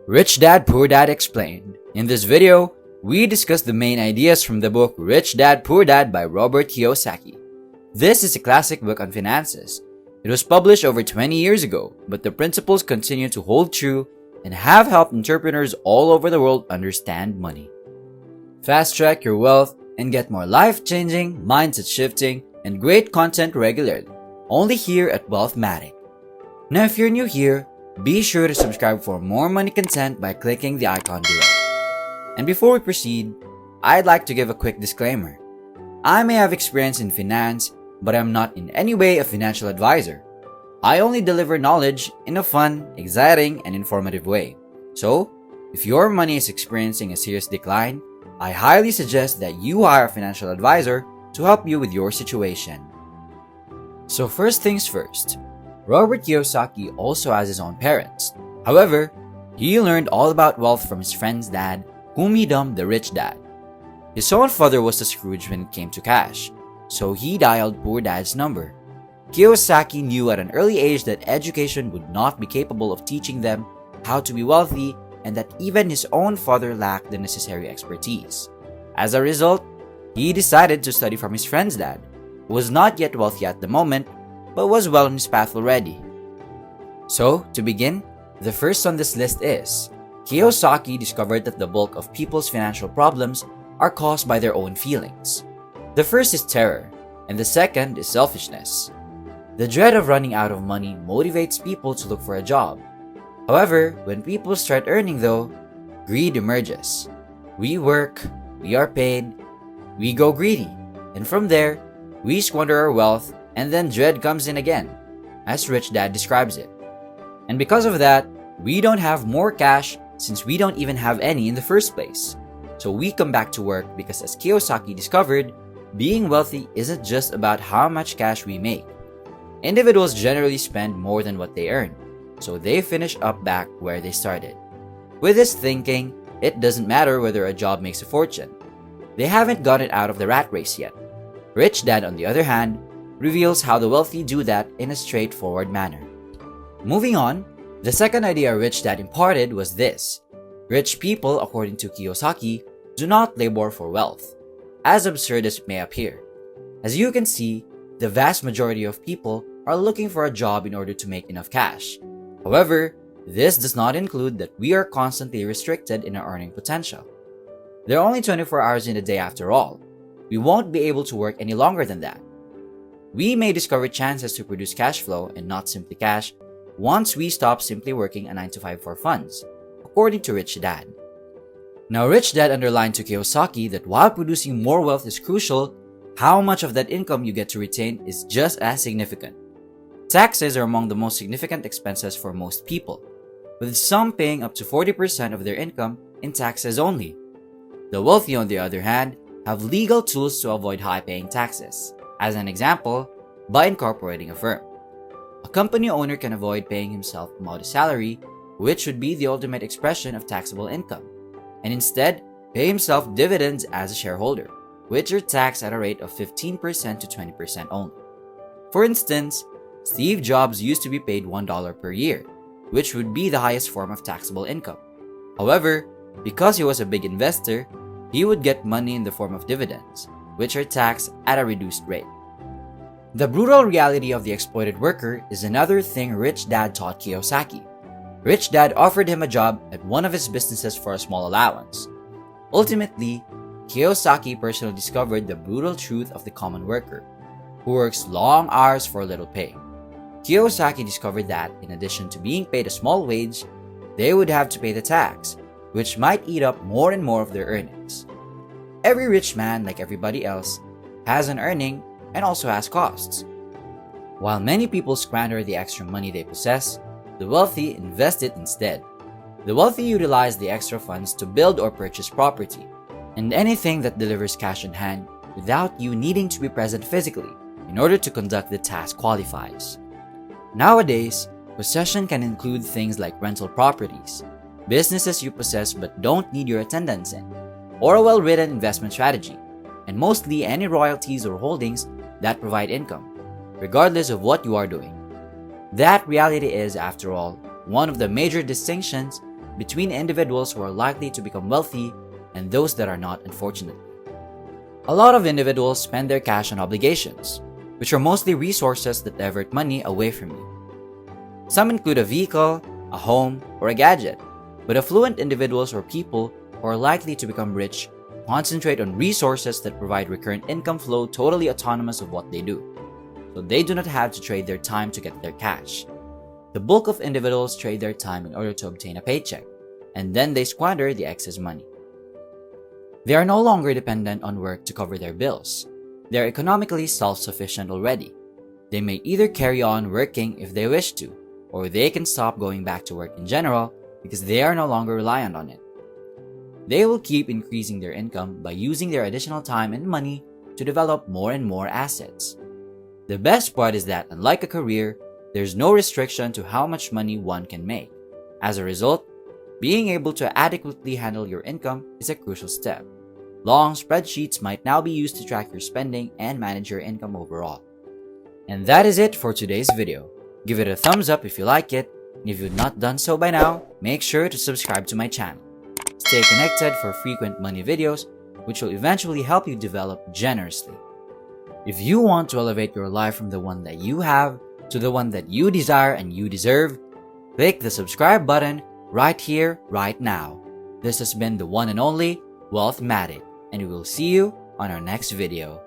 Rich Dad Poor Dad Explained. In this video, we discuss the main ideas from the book Rich Dad Poor Dad by Robert Kiyosaki. This is a classic book on finances. It was published over 20 years ago, but the principles continue to hold true and have helped entrepreneurs all over the world understand money. Fast track your wealth and get more life-changing, mindset-shifting, and great content regularly, only here at WealthMatic. Now if you're new here, be sure to subscribe for more money content by clicking the icon below. And before we proceed, I'd like to give a quick disclaimer. I may have experience in finance, but I'm not in any way a financial advisor. I only deliver knowledge in a fun, exciting, and informative way. So, if your money is experiencing a serious decline, I highly suggest that you hire a financial advisor to help you with your situation. So first things first, Robert Kiyosaki also has his own parents. However, he learned all about wealth from his friend's dad, whom he dubbed the rich dad. His own father was a Scrooge when it came to cash, so he dialed poor dad's number. Kiyosaki knew at an early age that education would not be capable of teaching them how to be wealthy and that even his own father lacked the necessary expertise. As a result, he decided to study from his friend's dad, who was not yet wealthy at the moment, but was well on his path already. So, to begin, the first on this list is, Kiyosaki discovered that the bulk of people's financial problems are caused by their own feelings. The first is terror, and the second is selfishness. The dread of running out of money motivates people to look for a job. However, when people start earning though, greed emerges. We work, we are paid, we go greedy, and from there, we squander our wealth, and then dread comes in again, as Rich Dad describes it. And because of that, we don't have more cash since we don't even have any in the first place. So we come back to work because, as Kiyosaki discovered, being wealthy isn't just about how much cash we make. Individuals generally spend more than what they earn, so they finish up back where they started. With this thinking, it doesn't matter whether a job makes a fortune. They haven't gotten out of the rat race yet. Rich Dad, on the other hand, reveals how the wealthy do that in a straightforward manner. Moving on, the second idea Rich Dad imparted was this. Rich people, according to Kiyosaki, do not labor for wealth, as absurd as it may appear. As you can see, the vast majority of people are looking for a job in order to make enough cash. However, this does not include that we are constantly restricted in our earning potential. There are only 24 hours in a day after all. We won't be able to work any longer than that. We may discover chances to produce cash flow and not simply cash once we stop simply working a 9-to-5 for funds, according to Rich Dad. Now, Rich Dad underlined to Kiyosaki that while producing more wealth is crucial, how much of that income you get to retain is just as significant. Taxes are among the most significant expenses for most people, with some paying up to 40% of their income in taxes only. The wealthy, on the other hand, have legal tools to avoid high-paying taxes. As an example, by incorporating a firm. A company owner can avoid paying himself a modest salary, which would be the ultimate expression of taxable income, and instead pay himself dividends as a shareholder, which are taxed at a rate of 15% to 20% only. For instance, Steve Jobs used to be paid $1 per year, which would be the highest form of taxable income. However, because he was a big investor, he would get money in the form of dividends, which are taxed at a reduced rate. The brutal reality of the exploited worker is another thing Rich Dad taught Kiyosaki. Rich Dad offered him a job at one of his businesses for a small allowance. Ultimately, Kiyosaki personally discovered the brutal truth of the common worker, who works long hours for little pay. Kiyosaki discovered that, in addition to being paid a small wage, they would have to pay the tax, which might eat up more and more of their earnings. Every rich man, like everybody else, has an earning and also has costs. While many people squander the extra money they possess, the wealthy invest it instead. The wealthy utilize the extra funds to build or purchase property, and anything that delivers cash in hand without you needing to be present physically in order to conduct the task qualifies. Nowadays, possession can include things like rental properties, businesses you possess but don't need your attendance in, or a well-written investment strategy, and mostly any royalties or holdings that provide income, regardless of what you are doing. That reality is, after all, one of the major distinctions between individuals who are likely to become wealthy and those that are not, unfortunately. A lot of individuals spend their cash on obligations, which are mostly resources that divert money away from you. Some include a vehicle, a home, or a gadget, but affluent individuals or people who are likely to become rich concentrate on resources that provide recurrent income flow totally autonomous of what they do, so they do not have to trade their time to get their cash. The bulk of individuals trade their time in order to obtain a paycheck, and then they squander the excess money. They are no longer dependent on work to cover their bills. They are economically self-sufficient already. They may either carry on working if they wish to, or they can stop going back to work in general because they are no longer reliant on it. They will keep increasing their income by using their additional time and money to develop more and more assets. The best part is that, unlike a career, there's no restriction to how much money one can make. As a result, being able to adequately handle your income is a crucial step. Long spreadsheets might now be used to track your spending and manage your income overall. And that is it for today's video. Give it a thumbs up if you like it, and if you've not done so by now, make sure to subscribe to my channel. Stay connected for frequent money videos, which will eventually help you develop generously. If you want to elevate your life from the one that you have to the one that you desire and you deserve, click the subscribe button right here, right now. This has been the one and only WealthMatic, and we will see you on our next video.